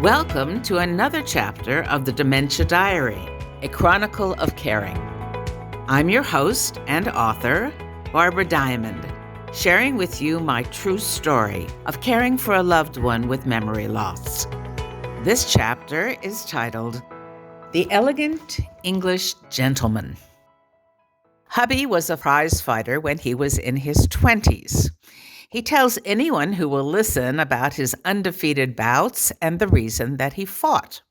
Welcome to another chapter of the Dementia Diary, a chronicle of caring. I'm your host and author, Barbara Diamond, sharing with you my true story of caring for a loved one with memory loss. This chapter is titled, The Elegant English Gentleman. Hubby was a prize fighter when he was in his 20s. He tells anyone who will listen about his undefeated bouts and the reason that he fought.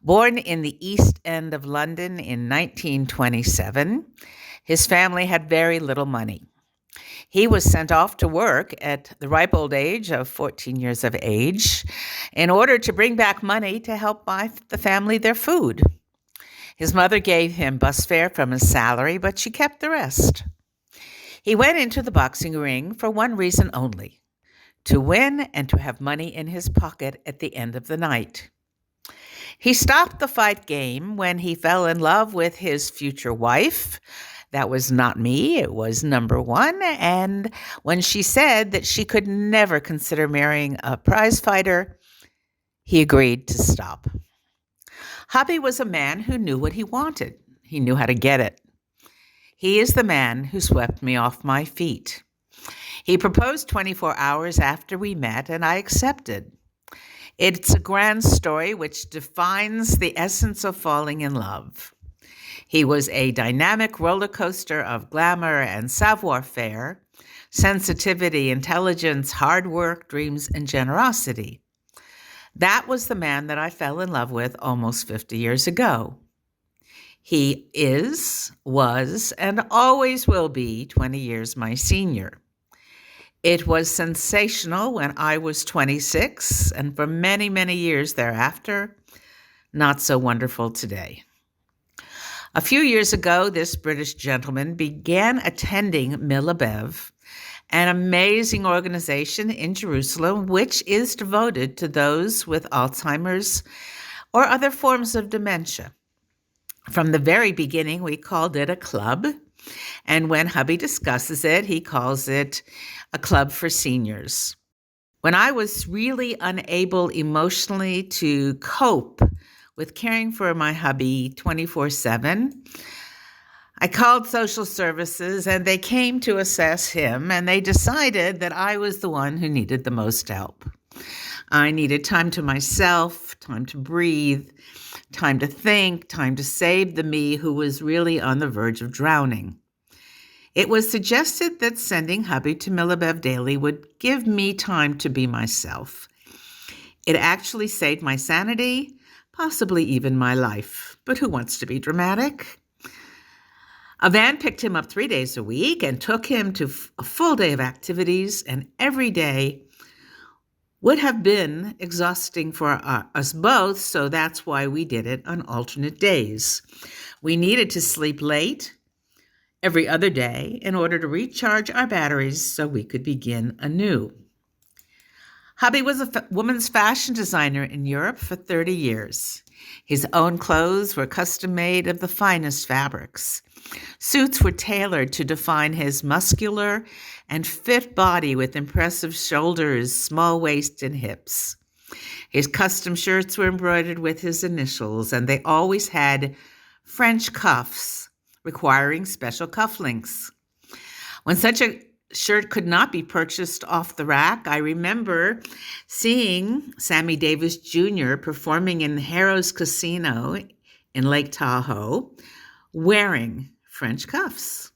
Born in the East End of London in 1927, his family had very little money. He was sent off to work at the ripe old age of 14 years of age in order to bring back money to help buy the family their food. His mother gave him bus fare from his salary, but she kept the rest. He went into the boxing ring for one reason only, to win and to have money in his pocket at the end of the night. He stopped the fight game when he fell in love with his future wife. That was not me, it was number one. And when she said that she could never consider marrying a prize fighter, he agreed to stop. Hubby was a man who knew what he wanted. He knew how to get it. He is the man who swept me off my feet. He proposed 24 hours after we met, and I accepted. It's a grand story which defines the essence of falling in love. He was a dynamic roller coaster of glamour and savoir-faire, sensitivity, intelligence, hard work, dreams, and generosity. That was the man that I fell in love with almost 50 years ago. He is, was, and always will be 20 years my senior. It was sensational when I was 26, and for many, many years thereafter, not so wonderful today. A few years ago, this British gentleman began attending Milabev, an amazing organization in Jerusalem which is devoted to those with Alzheimer's or other forms of dementia. From the very beginning, we called it a club, and when hubby discusses it, he calls it a club for seniors. When I was really unable emotionally to cope with caring for my hubby 24/7, I called social services, and they came to assess him, and they decided that I was the one who needed the most help. I needed time to myself, time to breathe, time to think, time to save the me who was really on the verge of drowning. It was suggested that sending hubby to Milabev daily would give me time to be myself. It actually saved my sanity, possibly even my life. But who wants to be dramatic? A van picked him up 3 days a week and took him to a full day of activities, and every day would have been exhausting for us both, so that's why we did it on alternate days. We needed to sleep late every other day in order to recharge our batteries so we could begin anew. Hubby was a woman's fashion designer in Europe for 30 years. His own clothes were custom made of the finest fabrics. Suits were tailored to define his muscular and fit body with impressive shoulders, small waist, and hips. His custom shirts were embroidered with his initials, and they always had French cuffs requiring special cufflinks. When such a shirt could not be purchased off the rack, I remember seeing Sammy Davis Jr. performing in Harrow's Casino in Lake Tahoe wearing French cuffs.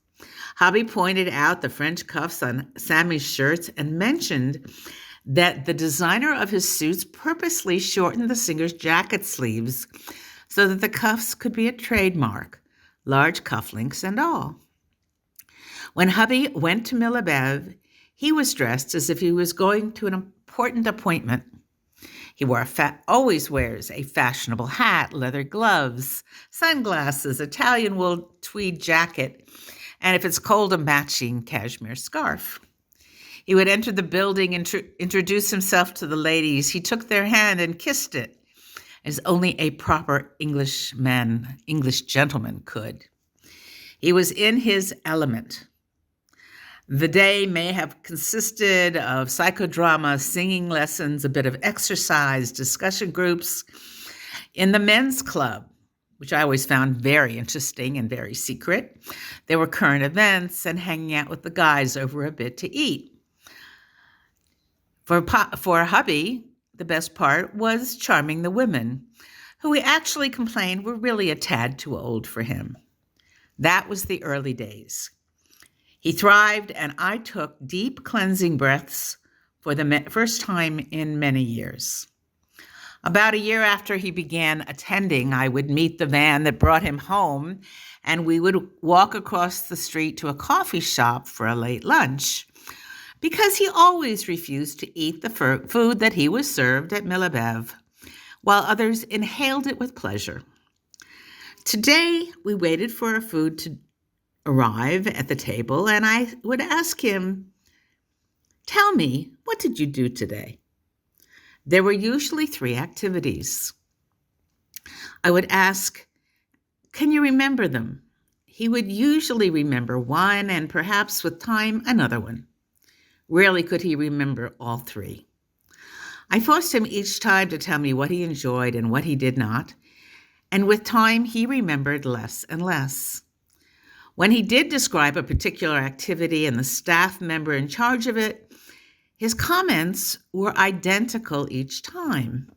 Hubby pointed out the French cuffs on Sammy's shirts and mentioned that the designer of his suits purposely shortened the singer's jacket sleeves so that the cuffs could be a trademark, large cufflinks and all. When hubby went to Milabev, he was dressed as if he was going to an important appointment. He always wears a fashionable hat, leather gloves, sunglasses, Italian wool tweed jacket, and if it's cold, a matching cashmere scarf. He would enter the building and introduce himself to the ladies. He took their hand and kissed it, as only a proper English gentleman could. He was in his element. The day may have consisted of psychodrama, singing lessons, a bit of exercise, discussion groups. In the men's club, which I always found very interesting and very secret, there were current events and hanging out with the guys over a bit to eat. For hubby, the best part was charming the women, who he actually complained were really a tad too old for him. That was the early days. He thrived, and I took deep cleansing breaths for the first time in many years. About a year after he began attending, I would meet the van that brought him home, and we would walk across the street to a coffee shop for a late lunch, because he always refused to eat the food that he was served at Milabev, while others inhaled it with pleasure. Today, we waited for our food to arrive at the table, and I would ask him, "Tell me, what did you do today?" There were usually 3 activities. I would ask, "Can you remember them?" He would usually remember one, and perhaps with time, another one. Rarely could he remember all 3. I forced him each time to tell me what he enjoyed and what he did not, and with time, he remembered less and less. When he did describe a particular activity and the staff member in charge of it, his comments were identical each time.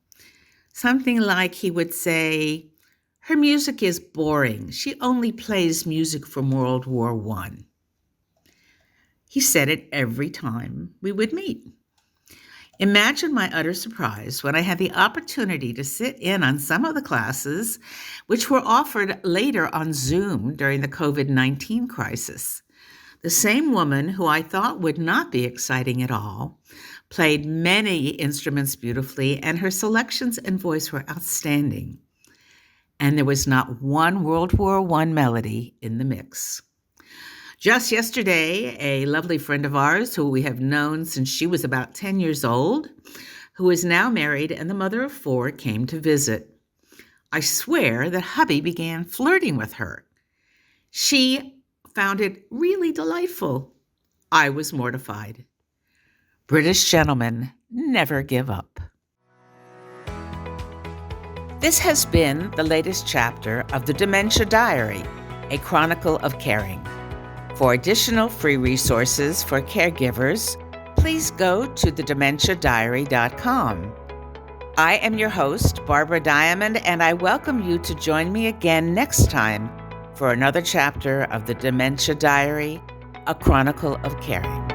Something like he would say, "Her music is boring. She only plays music from World War I." He said it every time we would meet. Imagine my utter surprise when I had the opportunity to sit in on some of the classes which were offered later on Zoom during the COVID-19 crisis. The same woman who I thought would not be exciting at all played many instruments beautifully, and her selections and voice were outstanding. And there was not one World War I melody in the mix. Just yesterday, a lovely friend of ours who we have known since she was about 10 years old, who is now married and the mother of 4, came to visit. I swear that hubby began flirting with her. She found it really delightful. I was mortified. British gentlemen never give up. This has been the latest chapter of the Dementia Diary, a chronicle of caring. For additional free resources for caregivers, please go to thedementiadiary.com. I am your host, Barbara Diamond, and I welcome you to join me again next time for another chapter of the Dementia Diary, a chronicle of caring.